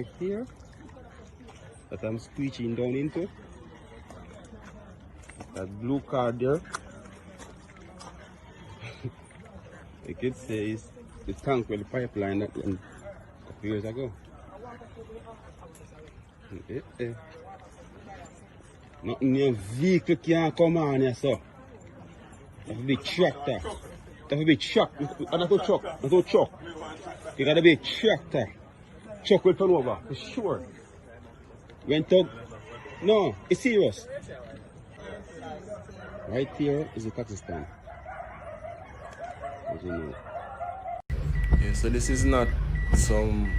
right here that I'm screeching down into. That blue card there. You could say it's the tank with the pipeline that went a couple years ago. Nothing new vehicle can't come on here, so. That's a big tractor. That's a big truck. That's a truck. That's a truck. You got a big tractor. Truck will turn over, for sure. Went up. No, it's serious. Right here is the taxi stand. As you know. Yeah, so this is not some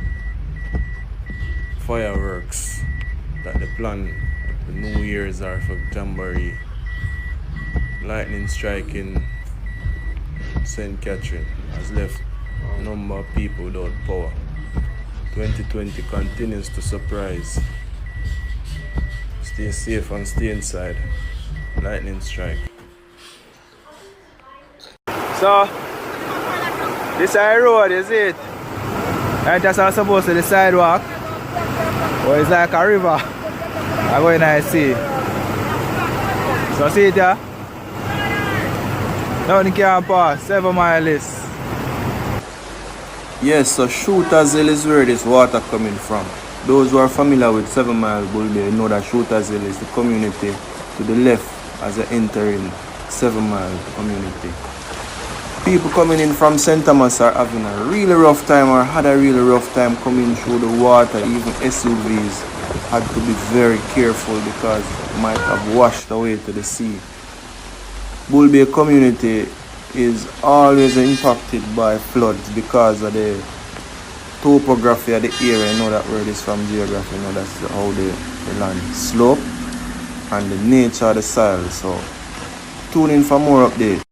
fireworks that they plan the New Year's or for Jamboree. Lightning strike in St. Catherine has left a number of people without power. 2020 continues to surprise. Stay safe and stay inside. Lightning strike. So, this is a road, is it? And that's how supposed to be the sidewalk. Or it's like a river. I'm going to see. So see it here? Nothing can pass, 7 miles. Yes, so Shooters Hill is where this water coming from. Those who are familiar with 7 Mile Bull Bay know that Shooters Hill is the community to the left as they enter in 7 Mile community. People coming in from St. Thomas are having a really rough time or had a really rough time coming through the water. Even SUVs had to be very careful because it might have washed away to the sea. Bull Bay community is always impacted by floods because of the topography of the area. You know that word is from geography, you know that's how the land slope and the nature of the soil. So tune in for more updates.